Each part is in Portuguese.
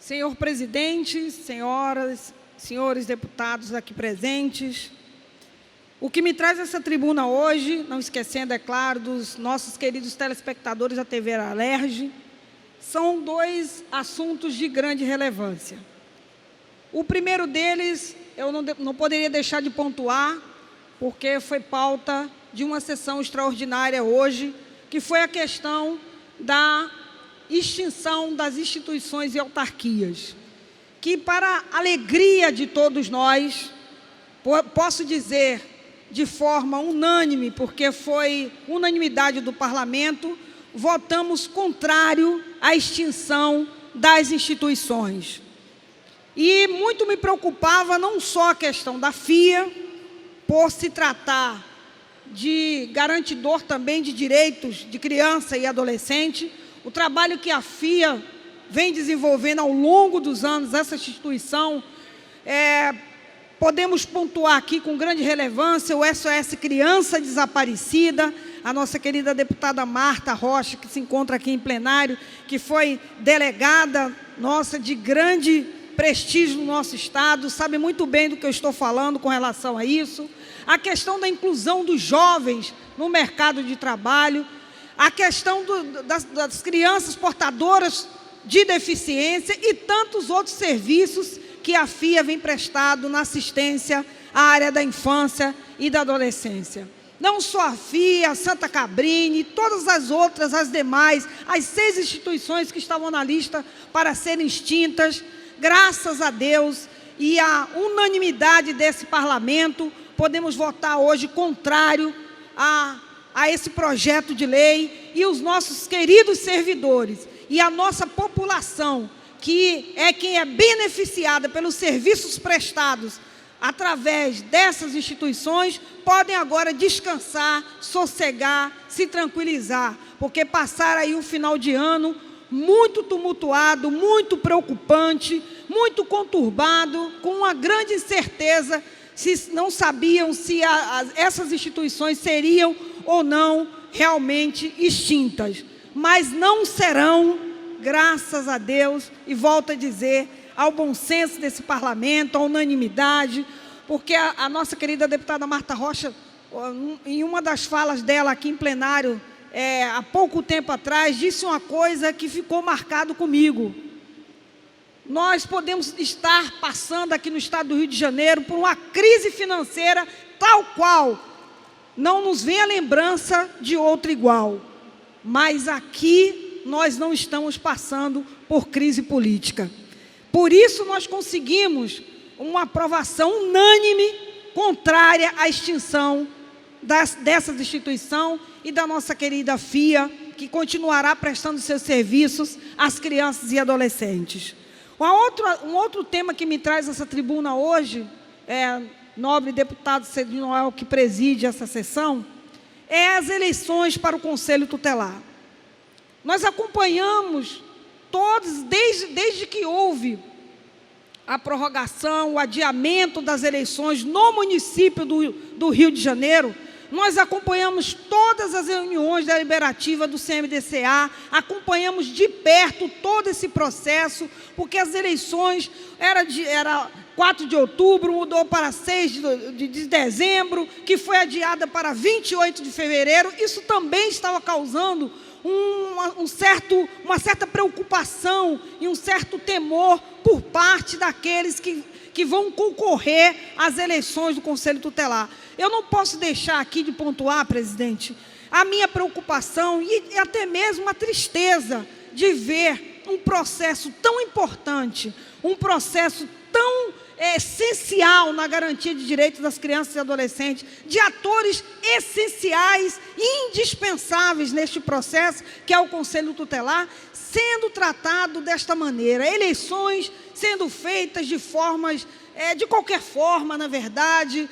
Senhor presidente, senhores deputados aqui presentes, o que me traz essa tribuna hoje, não esquecendo, é claro, dos nossos queridos telespectadores da TV Alerj, são dois assuntos de grande relevância. O primeiro deles, eu não poderia deixar de pontuar, porque foi pauta de uma sessão extraordinária hoje, que foi a questão da extinção das instituições e autarquias, que, para a alegria de todos nós, posso dizer de forma unânime, porque foi unanimidade do parlamento, votamos contrário à extinção das instituições. E muito me preocupava não só a questão da FIA, por se tratar de garantidor também de direitos de criança e adolescente, o trabalho que a FIA vem desenvolvendo ao longo dos anos, essa instituição, podemos pontuar aqui com grande relevância o SOS Criança Desaparecida, a nossa querida deputada Marta Rocha, que se encontra aqui em plenário, que foi delegada nossa de grande prestígio no nosso Estado, sabe muito bem do que eu estou falando com relação a isso. A questão da inclusão dos jovens no mercado de trabalho, a questão das crianças portadoras de deficiência e tantos outros serviços que a FIA vem prestado na assistência à área da infância e da adolescência. Não só a FIA, a Santa Cabrini, todas as outras, as demais, as 6 instituições que estavam na lista para serem extintas, graças a Deus e à unanimidade desse parlamento, podemos votar hoje contrário a esse projeto de lei, e os nossos queridos servidores e a nossa população, que é quem é beneficiada pelos serviços prestados através dessas instituições, podem agora descansar, sossegar, se tranquilizar, porque passaram aí um final de ano muito tumultuado, muito preocupante, muito conturbado, com uma grande incerteza, se não sabiam se essas instituições seriam ou não realmente extintas. Mas não serão, graças a Deus, e volto a dizer, ao bom senso desse parlamento, à unanimidade, porque a nossa querida deputada Marta Rocha, em uma das falas dela aqui em plenário, há pouco tempo atrás, disse uma coisa que ficou marcado comigo. Nós podemos estar passando aqui no estado do Rio de Janeiro por uma crise financeira tal qual não nos vem a lembrança de outra igual. Mas aqui nós não estamos passando por crise política. Por isso nós conseguimos uma aprovação unânime contrária à extinção dessas instituições e da nossa querida FIA, que continuará prestando seus serviços às crianças e adolescentes. Um outro tema que me traz essa tribuna hoje, nobre deputado Cedinho Noel, que preside essa sessão, é as eleições para o Conselho Tutelar. Nós acompanhamos todos, desde que houve a prorrogação, o adiamento das eleições no município do Rio de Janeiro, nós acompanhamos todas as reuniões deliberativas do CMDCA, acompanhamos de perto todo esse processo, porque as eleições era 4 de outubro, mudou para 6 de dezembro, que foi adiada para 28 de fevereiro. Isso também estava causando uma certa preocupação e um certo temor por parte daqueles que vão concorrer às eleições do Conselho Tutelar. Eu não posso deixar aqui de pontuar, presidente, a minha preocupação e até mesmo a tristeza de ver um processo tão importante, um processo tão essencial na garantia de direitos das crianças e adolescentes, de atores essenciais e indispensáveis neste processo, que é o Conselho Tutelar, sendo tratado desta maneira, eleições sendo feitas de qualquer forma, na verdade,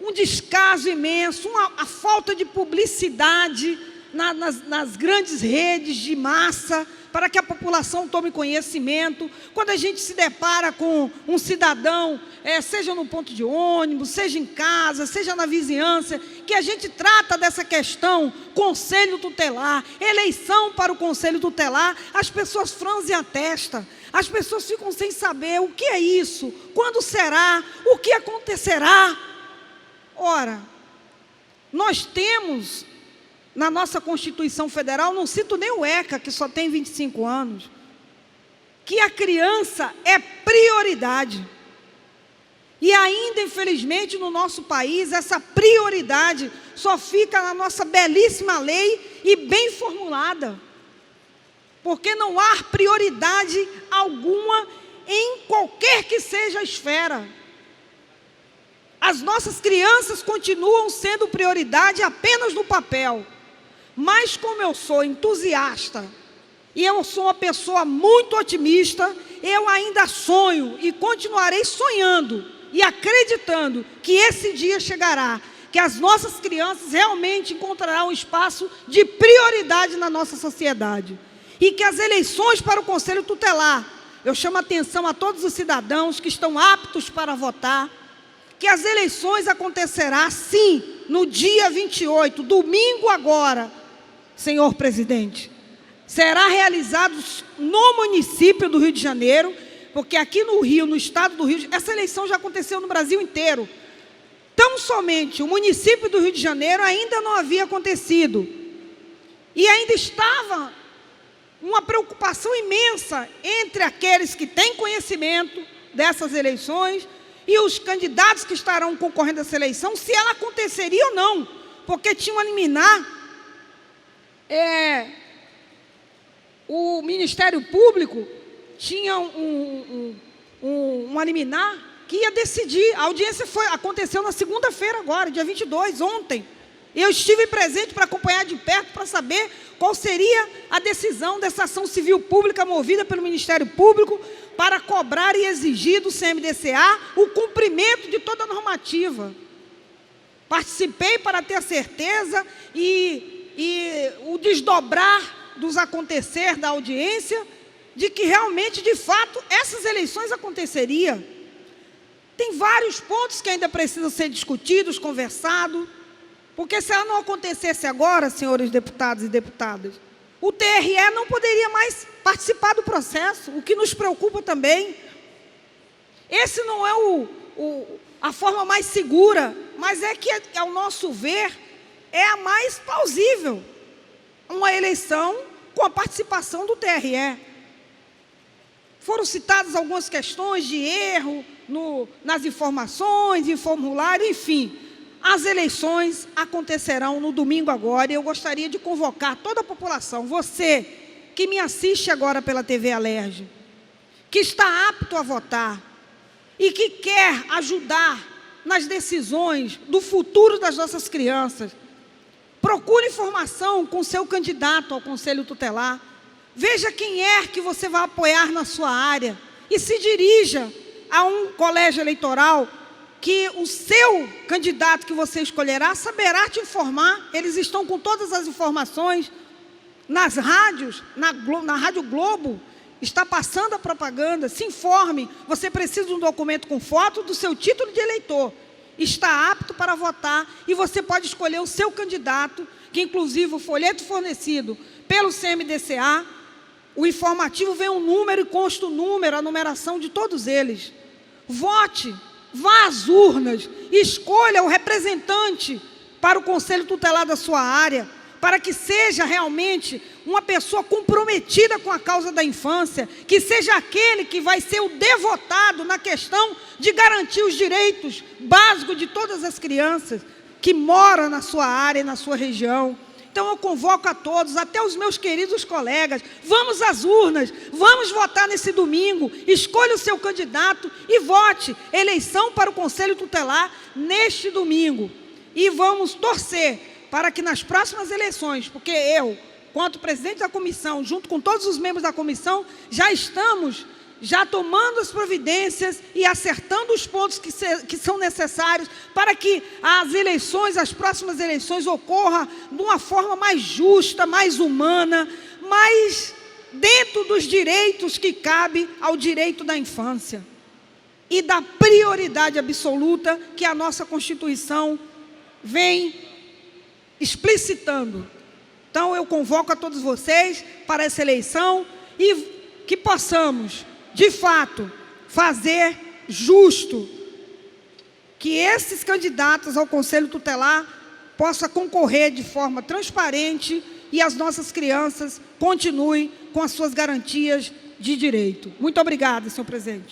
um descaso imenso, a falta de publicidade nas grandes redes de massa, para que a população tome conhecimento. Quando a gente se depara com um cidadão, seja no ponto de ônibus, seja em casa, seja na vizinhança, que a gente trata dessa questão, conselho tutelar, eleição para o conselho tutelar, as pessoas franzem a testa, as pessoas ficam sem saber o que é isso, quando será, o que acontecerá. Ora, nós temos na nossa Constituição Federal, não cito nem o ECA, que só tem 25 anos, que a criança é prioridade. E ainda, infelizmente, no nosso país, essa prioridade só fica na nossa belíssima lei e bem formulada. Porque não há prioridade alguma em qualquer que seja a esfera. As nossas crianças continuam sendo prioridade apenas no papel. Mas como eu sou entusiasta e eu sou uma pessoa muito otimista, eu ainda sonho e continuarei sonhando e acreditando que esse dia chegará, que as nossas crianças realmente encontrarão um espaço de prioridade na nossa sociedade. E que as eleições para o Conselho Tutelar, eu chamo a atenção a todos os cidadãos que estão aptos para votar, que as eleições acontecerá sim, no dia 28, domingo agora, senhor presidente, será realizado no município do Rio de Janeiro, porque aqui no Rio, no estado do Rio, essa eleição já aconteceu no Brasil inteiro. Tão somente o município do Rio de Janeiro ainda não havia acontecido. E ainda estava uma preocupação imensa entre aqueles que têm conhecimento dessas eleições e os candidatos que estarão concorrendo a essa eleição, se ela aconteceria ou não, porque tinham a liminar. O Ministério Público tinha uma liminar que ia decidir. A audiência aconteceu na segunda-feira agora, dia 22, ontem. Eu estive presente para acompanhar de perto, para saber qual seria a decisão dessa ação civil pública movida pelo Ministério Público para cobrar e exigir do CMDCA o cumprimento de toda a normativa. Participei para ter a certeza e o desdobrar dos acontecer da audiência, de que realmente, de fato, essas eleições aconteceriam. Tem vários pontos que ainda precisam ser discutidos, conversados, porque se ela não acontecesse agora, senhores deputados e deputadas, o TRE não poderia mais participar do processo, o que nos preocupa também. Esse não é a forma mais segura, mas é que, ao nosso ver, é a mais plausível, uma eleição com a participação do TRE. Foram citadas algumas questões de erro nas informações, em formulário, enfim. As eleições acontecerão no domingo agora, e eu gostaria de convocar toda a população, você que me assiste agora pela TV Alerj, que está apto a votar e que quer ajudar nas decisões do futuro das nossas crianças, procure informação com seu candidato ao Conselho Tutelar. Veja quem é que você vai apoiar na sua área e se dirija a um colégio eleitoral que o seu candidato que você escolherá saberá te informar. Eles estão com todas as informações nas rádios, na Rádio Globo, está passando a propaganda. Se informe, você precisa de um documento com foto do seu título de eleitor. Está apto para votar e você pode escolher o seu candidato, que inclusive o folheto fornecido pelo CMDCA, o informativo vem um número e consta o número, a numeração de todos eles. Vote, vá às urnas, escolha o representante para o Conselho Tutelar da sua área, para que seja realmente uma pessoa comprometida com a causa da infância, que seja aquele que vai ser o devotado na questão de garantir os direitos básicos de todas as crianças que moram na sua área e na sua região. Então eu convoco a todos, até os meus queridos colegas, vamos às urnas, vamos votar nesse domingo, escolha o seu candidato e vote. Eleição para o Conselho Tutelar neste domingo. E vamos torcer para que nas próximas eleições, porque eu, quanto presidente da comissão, junto com todos os membros da comissão, já estamos já tomando as providências e acertando os pontos que são necessários para que as eleições, as próximas eleições, ocorram de uma forma mais justa, mais humana, mais dentro dos direitos que cabe ao direito da infância e da prioridade absoluta que a nossa Constituição vem explicitando. Então, eu convoco a todos vocês para essa eleição e que possamos, de fato, fazer justo que esses candidatos ao Conselho Tutelar possam concorrer de forma transparente e as nossas crianças continuem com as suas garantias de direito. Muito obrigada, senhor presidente.